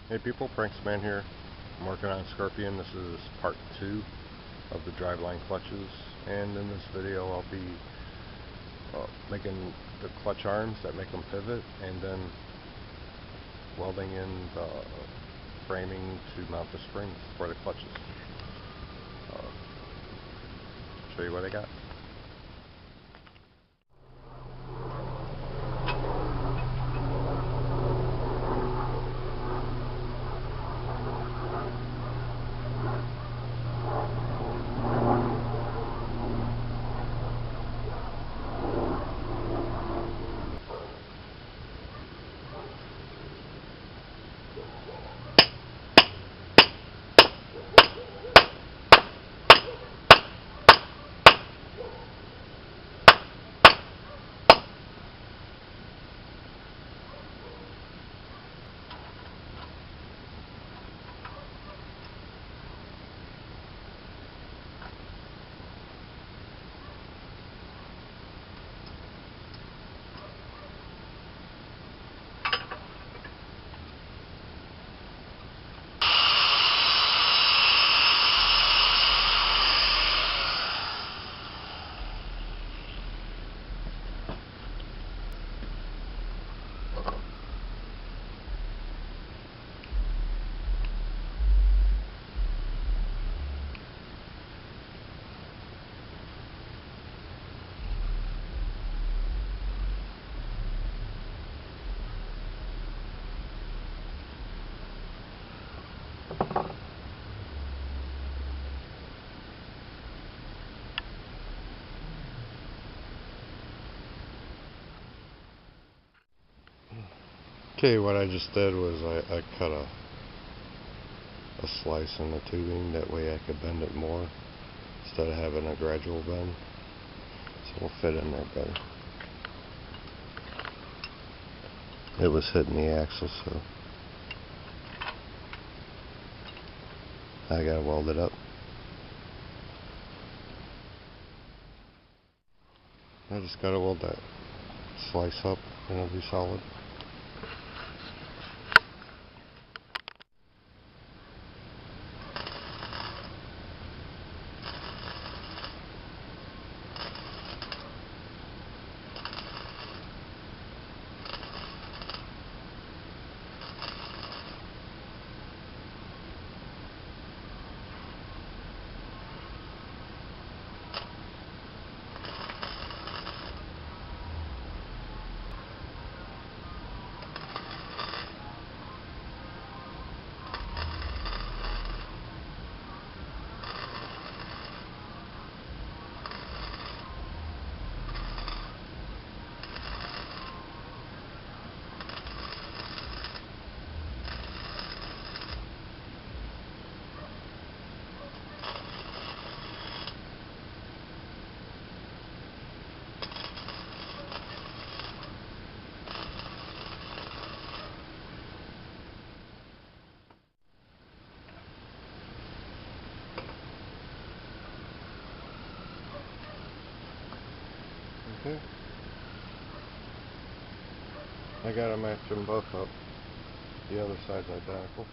Hey people, Pranksman here. I'm working on Scorpion. This is part 2 of the driveline clutches, and in this video I'll be making the clutch arms that make them pivot, and then welding in the framing to mount the springs for the clutches. Show you what I got. Okay, what I just did was I cut a slice in the tubing, that way I could bend it more instead of having a gradual bend, so it'll fit in there better. It was hitting the axle, so I gotta weld it up. I just gotta weld that slice up and it'll be solid. Okay. I gotta match them both up. The other side's identical.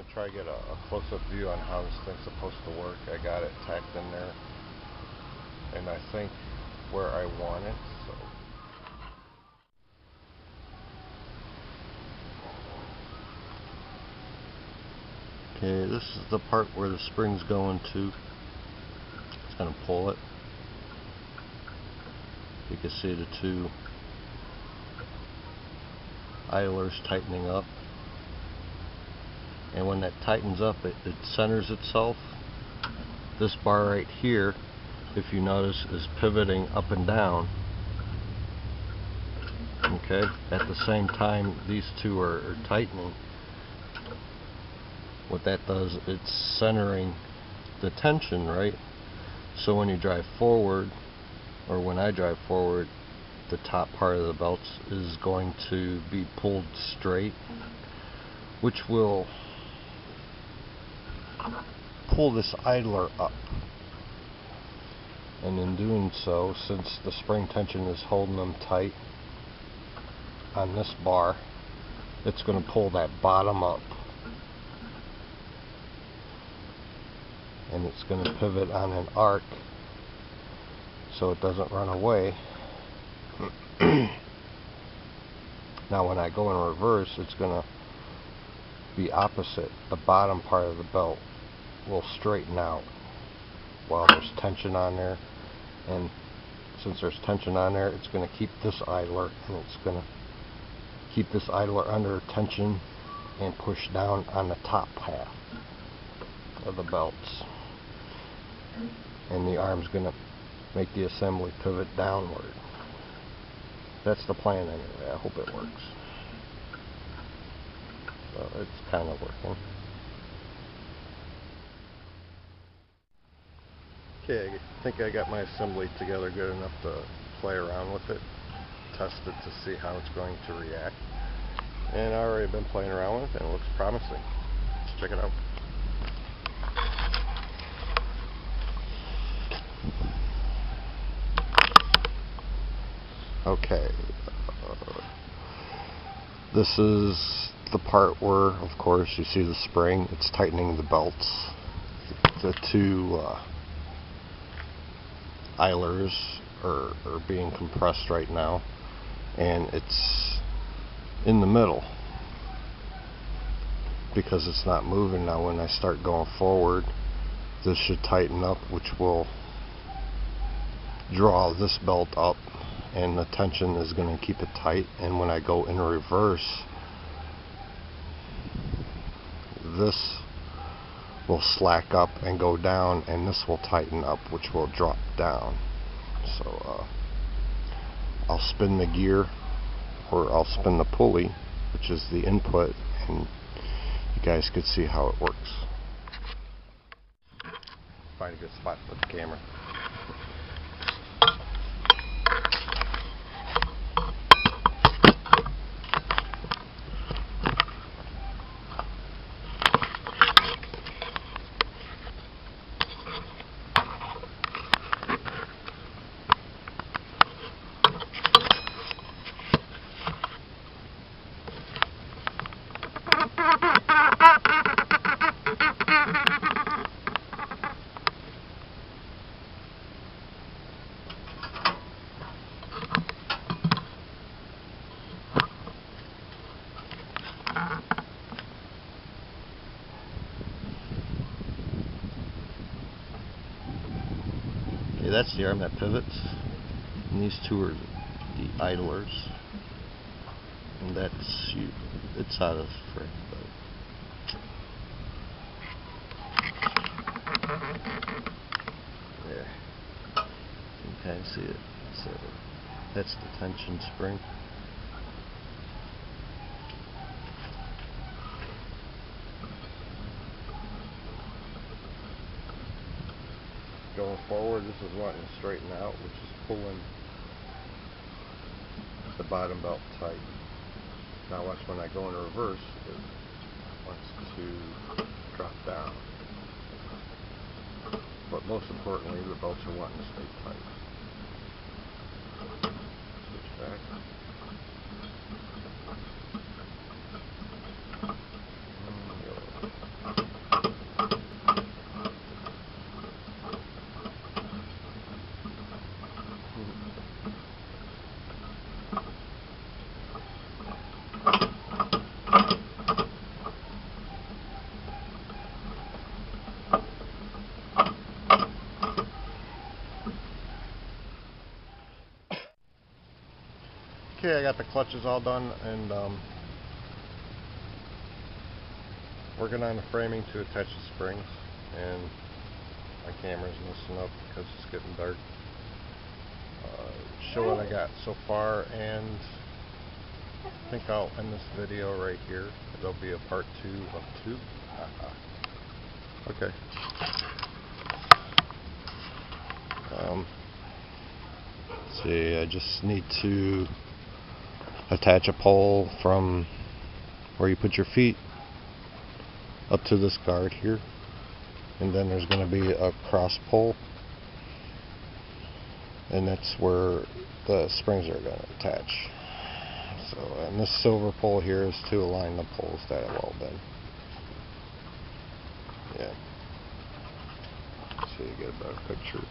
to try to get a close-up view on how this thing's supposed to work. I got it tacked in there, and I think where I want it. So okay, this is the part where the spring's going to. It's going to pull it. You can see the two idlers tightening up, and when that tightens up, it centers itself. This bar right here, if you notice, is pivoting up and down. Okay, at the same time these two are tightening. What that does, it's centering the tension, right? So when you drive forward, or when I drive forward, the top part of the belt is going to be pulled straight, which will pull this idler up. And in doing so, since the spring tension is holding them tight on this bar, it's going to pull that bottom up, and it's going to pivot on an arc so it doesn't run away. Now when I go in reverse, it's going to be opposite. The bottom part of the belt will straighten out while there's tension on there, and since there's tension on there, it's going to keep this idler, and it's going to keep this idler under tension and push down on the top half of the belts, and the arm's going to make the assembly pivot downward. That's the plan anyway. I hope it works. So it's kind of working. Okay, I think I got my assembly together good enough to play around with it, test it to see how it's going to react. And I've already been playing around with it, and it looks promising. Let's check it out. Okay, this is the part where, of course, you see the spring. It's tightening the belts. The two idlers are being compressed right now, and it's in the middle because it's not moving. Now when I start going forward, this should tighten up, which will draw this belt up, and the tension is going to keep it tight. And when I go in reverse, this will slack up and go down, and this will tighten up, which will drop down. So I'll spin the gear, or I'll spin the pulley, which is the input, and you guys could see how it works. Find a good spot to put the camera. Okay, that's the arm that pivots, and these two are the idlers, and that's it's out of frame, but there, you can kind of see it. So that's the tension spring. Going forward, this is wanting to straighten out, which is pulling the bottom belt tight. Now watch when I go in reverse, it wants to drop down. But most importantly, the belts are wanting to stay tight. Switch back. And go. Okay, I got the clutches all done, and working on the framing to attach the springs, and my camera's messing up because it's getting dark. Show what I got so far, and I think I'll end this video right here. There'll be a part 2 of 2. Okay. Let's see, I just need to attach a pole from where you put your feet up to this guard here, and then there's going to be a cross pole, and that's where the springs are going to attach. So, and this silver pole here is to align the poles that have all been. Yeah. So you get a better picture.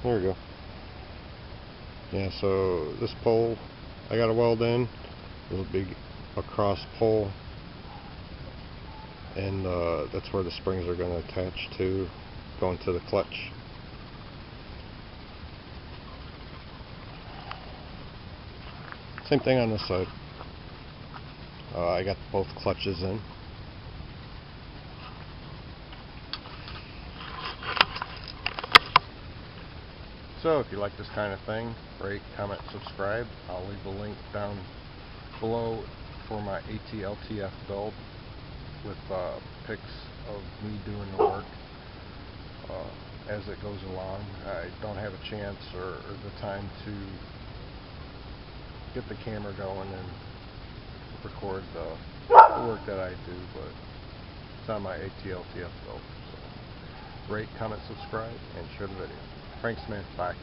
There we go. Yeah, so this pole I got to weld in. It'll be a cross pole, and that's where the springs are going to attach to, going to the clutch. Same thing on this side. I got both clutches in. So if you like this kind of thing, rate, comment, subscribe. I'll leave a link down below for my ATLTF build with pics of me doing the work as it goes along. I don't have a chance or the time to get the camera going and record the work that I do, but it's on my ATLTF build. So rate, comment, subscribe, and share the video. Thanks, man. Bye.